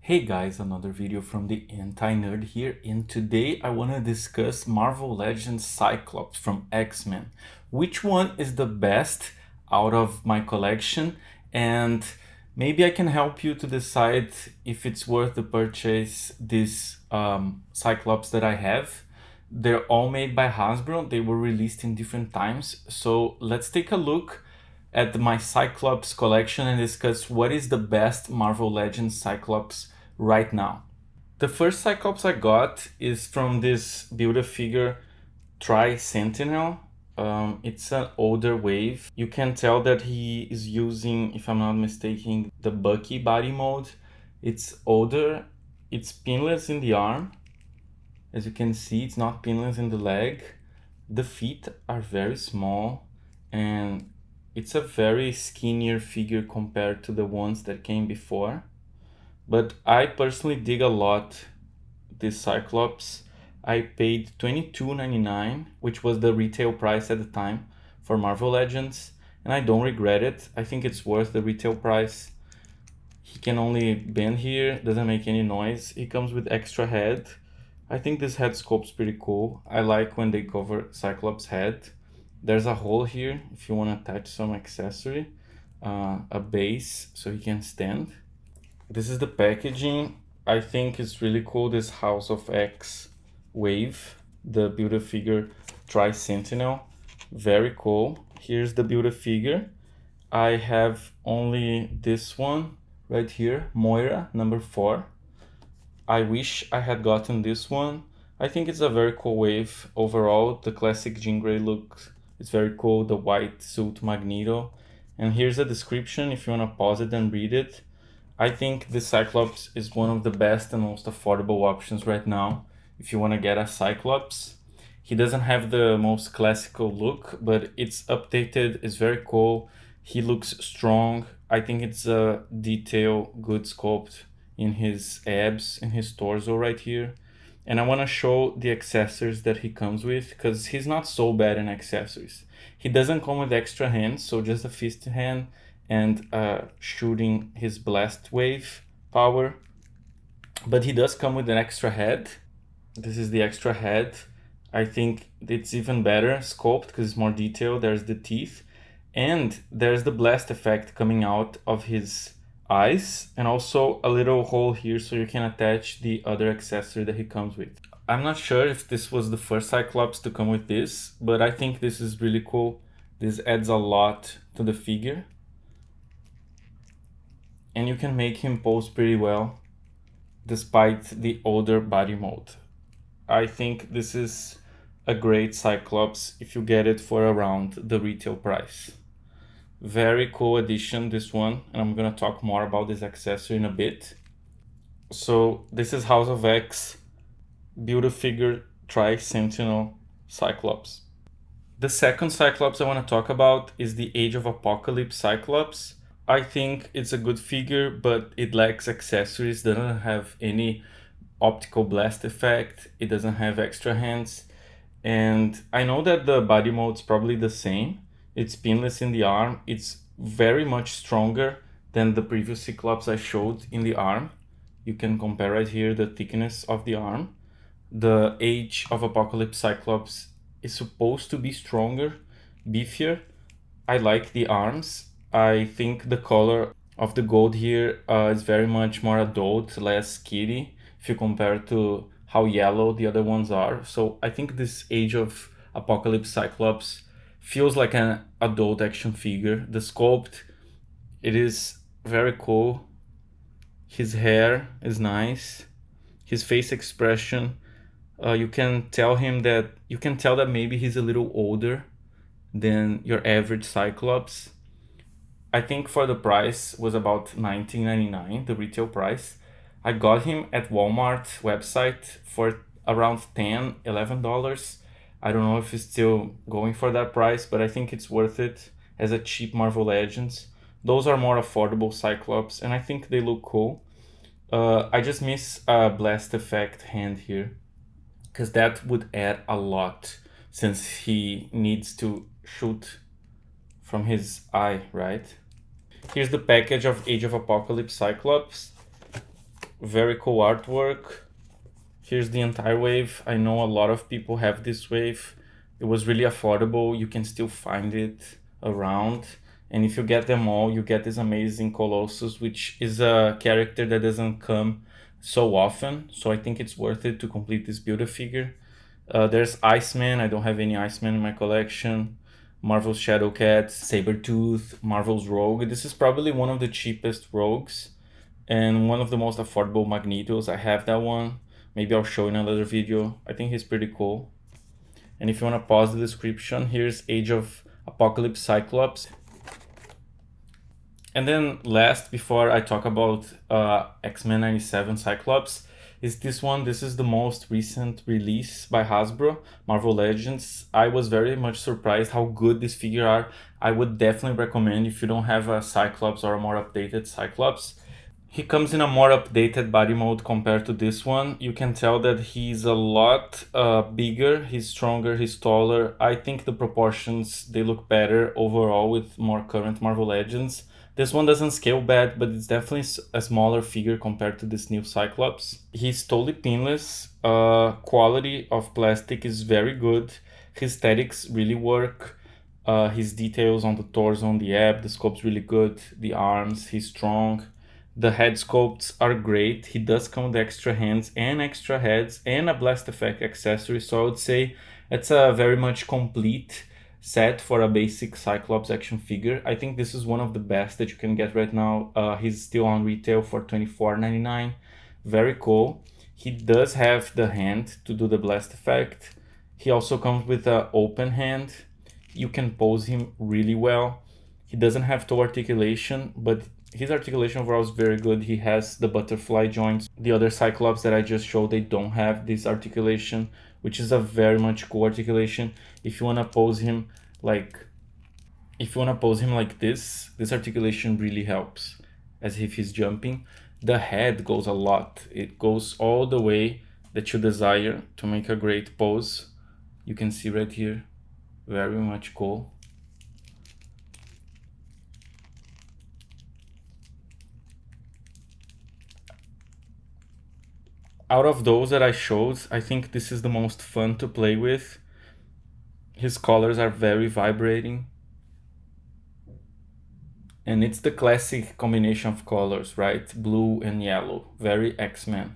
Hey guys, another video from the Anti-Nerd here, and today I want to discuss Marvel Legends Cyclops from X-Men. Which one is the best out of my collection, and maybe I can help you to decide if it's worth to purchase this Cyclops that I have. They're all made by Hasbro, they were released in different times, so let's take a look at my Cyclops collection and discuss what is the best Marvel Legends Cyclops right now. The first Cyclops I got is from this Build-A-Figure Tri-Sentinel. It's an older wave. You can tell that he is using, if I'm not mistaken, the Bucky body mode. It's older, it's pinless in the arm. As you can see, it's not pinless in the leg. The feet are very small and it's a very skinnier figure compared to the ones that came before. But I personally dig a lot this Cyclops. I paid $22.99, which was the retail price at the time for Marvel Legends, and I don't regret it. I think it's worth the retail price. He can only bend here, doesn't make any noise. He comes with extra head. I think this head sculpt's pretty cool. I like when they cover Cyclops' head. There's a hole here if you want to attach some accessory, a base so he can stand. This is the packaging. I think it's really cool, this House of X wave, the Build-A-Figure Tri-Sentinel. Very cool. Here's the Build-A-Figure. I have only this one right here, Moira, number 4. I wish I had gotten this one. I think it's a very cool wave overall. The classic Jean Grey look is very cool, the white suit Magneto. And here's a description if you want to pause it and read it. I think this Cyclops is one of the best and most affordable options right now if you want to get a Cyclops. He doesn't have the most classical look, but it's updated, it's very cool. He looks strong. I think it's a detail, good sculpt in his abs, in his torso right here. And I want to show the accessories that he comes with, because he's not so bad in accessories. He doesn't come with extra hands, so just a fist hand and shooting his blast wave power. But he does come with an extra head. This is the extra head. I think it's even better sculpt because it's more detailed. There's the teeth. And there's the blast effect coming out of his eyes, and also a little hole here so you can attach the other accessory that he comes with. I'm not sure if this was the first Cyclops to come with this, but I think this is really cool. This adds a lot to the figure. And you can make him pose pretty well despite the older body mode. I think this is a great Cyclops if you get it for around the retail price. Very cool addition, this one, and I'm gonna talk more about this accessory in a bit. So this is House of X Build-A-Figure Tri-Sentinel Cyclops. The second Cyclops I want to talk about is the Age of Apocalypse Cyclops. I think it's a good figure, but it lacks accessories, doesn't have any optical blast effect, it doesn't have extra hands, and I know that the body mode's probably the same. It's pinless in the arm, it's very much stronger than the previous Cyclops I showed in the arm. You can compare right here the thickness of the arm. The Age of Apocalypse Cyclops is supposed to be stronger, beefier. I like the arms. I think the color of the gold here is very much more adult, less kitty, if you compare to how yellow the other ones are. So I think this Age of Apocalypse Cyclops feels like an adult action figure. The sculpt, it is very cool. His hair is nice. His face expression, you can tell that maybe he's a little older than your average Cyclops. I think for the price was about $19.99, the retail price. I got him at Walmart website for around $10, $11. I don't know if it's still going for that price, but I think it's worth it as a cheap Marvel Legends. Those are more affordable Cyclops, and I think they look cool. I just miss a blast effect hand here, because that would add a lot, since he needs to shoot from his eye, right? Here's the package of Age of Apocalypse Cyclops. very cool artwork. Here's the entire wave. I know a lot of people have this wave. It was really affordable. You can still find it around. And if you get them all, you get this amazing Colossus, which is a character that doesn't come so often. So I think it's worth it to complete this Build-A-Figure. There's Iceman. I don't have any Iceman in my collection. Marvel's Shadowcat, Sabretooth, Marvel's Rogue. This is probably one of the cheapest Rogues and one of the most affordable Magnetos. I have that one. Maybe I'll show in another video. I think he's pretty cool. And if you want to pause the description, here's Age of Apocalypse Cyclops. And then last, before I talk about X-Men 97 Cyclops, is this one. This is the most recent release by Hasbro, Marvel Legends. I was very much surprised how good this figure are. I would definitely recommend if you don't have a Cyclops or a more updated Cyclops. He comes in a more updated body mode compared to this one. You can tell that he's a lot bigger, he's stronger, he's taller. I think the proportions, they look better overall with more current Marvel Legends. This one doesn't scale bad, but it's definitely a smaller figure compared to this new Cyclops. He's totally pinless. Quality of plastic is very good. His aesthetics really work. His details on the torso, on the ab, the sculpt's really good. The arms, he's strong. The head sculpts are great. He does come with extra hands and extra heads and a blast effect accessory. So I would say it's a very much complete set for a basic Cyclops action figure. I think this is one of the best that you can get right now. He's still on retail for $24.99. Very cool. He does have the hand to do the blast effect. He also comes with an open hand. You can pose him really well. He doesn't have toe articulation, but his articulation overall is very good. He has the butterfly joints. The other Cyclops that I just showed, they don't have this articulation, which is a very much cool articulation. If you want to pose him like this articulation really helps, as if he's jumping. The head goes a lot. It goes all the way that you desire to make a great pose. You can see right here, very much cool. Out of those that I showed, I think this is the most fun to play with. His colors are very vibrating. And it's the classic combination of colors, right? Blue and yellow, very X-Men.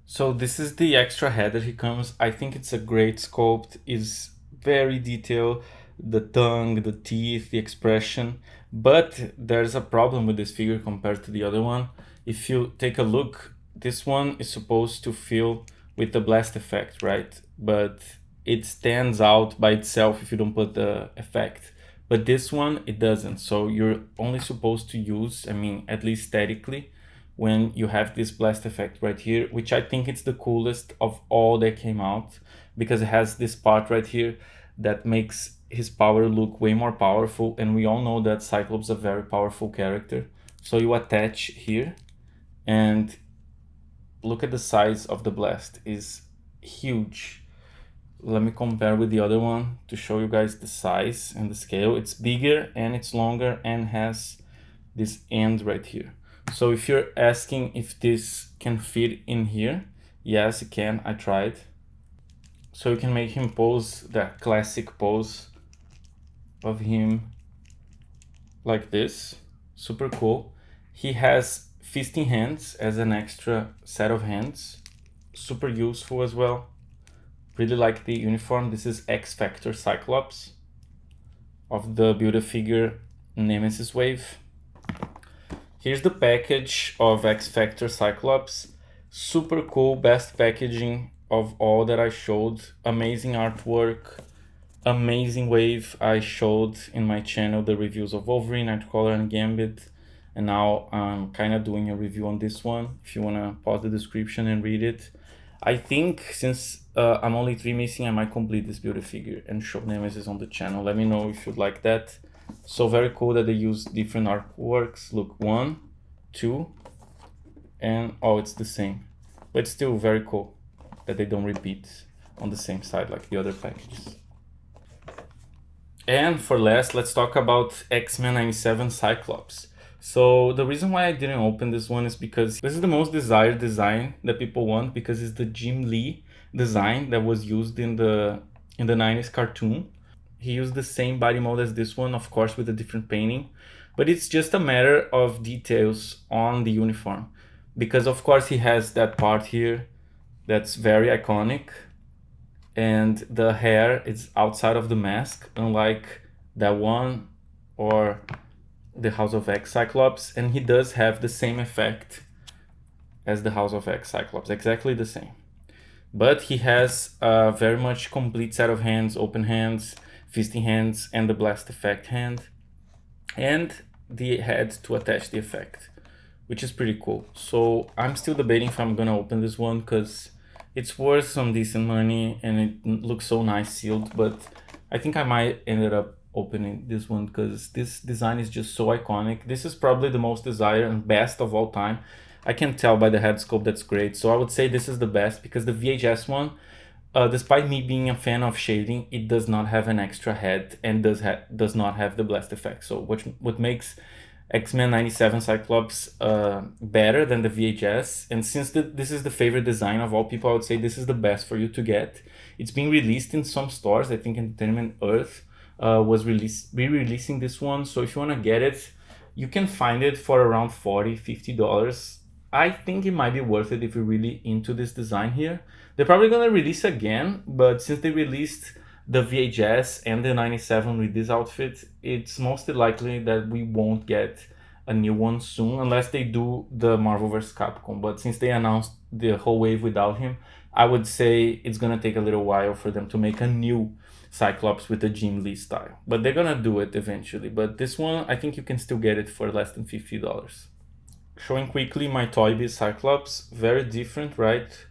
So this is the extra head that he comes. I think it's a great sculpt. It's very detailed, the tongue, the teeth, the expression. But there's a problem with this figure compared to the other one. If you take a look, this one is supposed to fill with the blast effect, right? But it stands out by itself if you don't put the effect. But this one, it doesn't. So you're only supposed to use, I mean, at least aesthetically, when you have this blast effect right here, which I think it's the coolest of all that came out, because it has this part right here that makes his power look way more powerful. And we all know that Cyclops is a very powerful character. So you attach here, and look at the size of the blast, is huge. Let me compare with the other one to show you guys the size and the scale. It's bigger and it's longer and has this end right here. So if you're asking if this can fit in here, yes, it can. I tried. So you can make him pose that classic pose of him like this. Super cool. He has fisting hands as an extra set of hands. Super useful as well. Really like the uniform. This is X Factor Cyclops of the Build-A-Figure Nemesis wave. Here's the package of X Factor Cyclops. Super cool, best packaging of all that I showed. Amazing artwork, amazing wave. I showed in my channel the reviews of Wolverine, Nightcrawler, and Gambit. And now I'm kind of doing a review on this one. If you want to pause the description and read it. I think since I'm only 3 missing, I might complete this Build-A-Figure and show Nemesis on the channel. Let me know if you'd like that. So very cool that they use different artworks. Look, 1, 2, and oh, it's the same. But it's still very cool that they don't repeat on the same side like the other packages. And for last, let's talk about X-Men 97 Cyclops, So the reason why I didn't open this one is because this is the most desired design that people want, because it's the Jim Lee design that was used in the 90s cartoon. He used the same body mold as this one, of course with a different painting, but it's just a matter of details on the uniform, because of course he has that part here that's very iconic, and the hair is outside of the mask, unlike that one or the House of X Cyclops, and he does have the same effect as the House of X Cyclops, exactly the same. But he has a very much complete set of hands, open hands, fisting hands, and the blast effect hand, and the head to attach the effect, which is pretty cool. So I'm still debating if I'm gonna open this one, because it's worth some decent money and it looks so nice sealed, but I think I might end up opening this one because this design is just so iconic. This is probably the most desired and best of all time. I can tell by the head sculpt that's great. So I would say this is the best, because the VHS one, despite me being a fan of shading, it does not have an extra head and does not have the blast effect. So what makes X-Men 97 Cyclops better than the VHS, and since this is the favorite design of all people, I would say this is the best for you to get. It's being released in some stores. I think Entertainment Earth was re-releasing this one, so if you want to get it, you can find it for around $40-50. I think it might be worth it if you're really into this design here. They're probably gonna release again, but since they released the VHS and the 97 with this outfit, it's mostly likely that we won't get a new one soon, unless they do the Marvel vs. Capcom. But since they announced the whole wave without him, I would say it's gonna take a little while for them to make a new Cyclops with the Jim Lee style. But they're gonna do it eventually. But this one, I think you can still get it for less than $50. Showing quickly my toy Biz Cyclops, very different, right?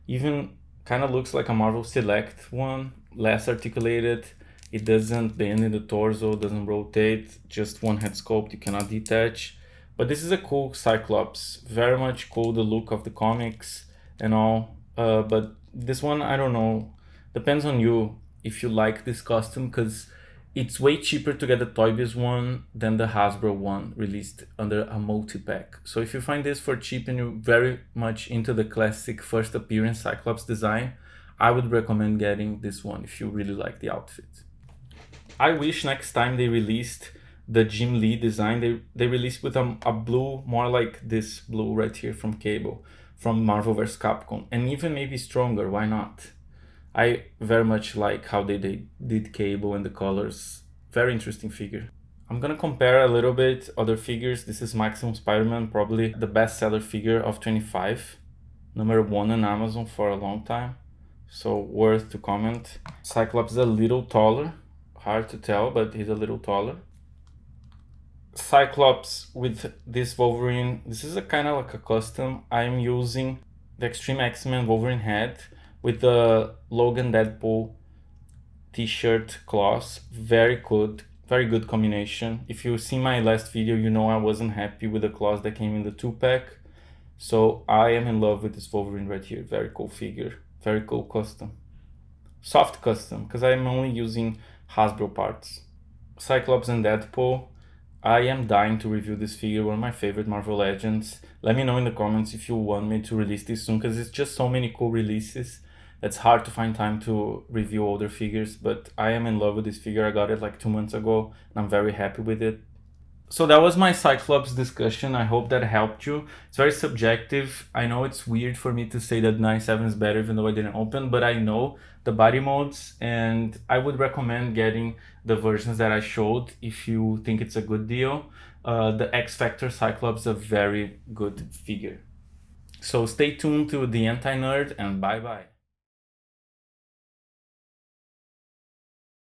Even kind of looks like a Marvel Select one, less articulated. It doesn't bend in the torso, doesn't rotate, just one head sculpt, you cannot detach. But this is a cool Cyclops, very much cool, the look of the comics and all. But this one, I don't know, depends on you if you like this costume, because it's way cheaper to get the Toy Biz one than the Hasbro one released under a multi-pack. So if you find this for cheap and you're very much into the classic first appearance Cyclops design, I would recommend getting this one if you really like the outfit. I wish next time they released the Jim Lee design, they released with a blue, more like this blue right here from Cable, from Marvel vs. Capcom, and even maybe stronger, why not? I very much like how they did Cable and the colors. Very interesting figure. I'm gonna compare a little bit other figures. This is Maximum Spider-Man, probably the bestseller figure of 25. Number 1 on Amazon for a long time. So worth to comment. Cyclops is a little taller. Hard to tell, but he's a little taller. Cyclops with this Wolverine. This is a kind of like a custom. I'm using the Extreme X-Men Wolverine head with the Logan Deadpool t-shirt claws. Very good combination. If you see my last video, you know I wasn't happy with the claws that came in the 2-pack. So I am in love with this Wolverine right here. Very cool figure, very cool custom. Soft custom, because I'm only using Hasbro parts. Cyclops and Deadpool. I am dying to review this figure, one of my favorite Marvel Legends. Let me know in the comments if you want me to release this soon, because it's just so many cool releases. It's hard to find time to review older figures, but I am in love with this figure. I got it like 2 months ago, and I'm very happy with it. So that was my Cyclops discussion. I hope that helped you. It's very subjective. I know it's weird for me to say that 97 is better even though I didn't open, but I know the body modes, and I would recommend getting the versions that I showed if you think it's a good deal. The X Factor Cyclops is a very good figure. So stay tuned to The Anti-Nerd, and bye bye.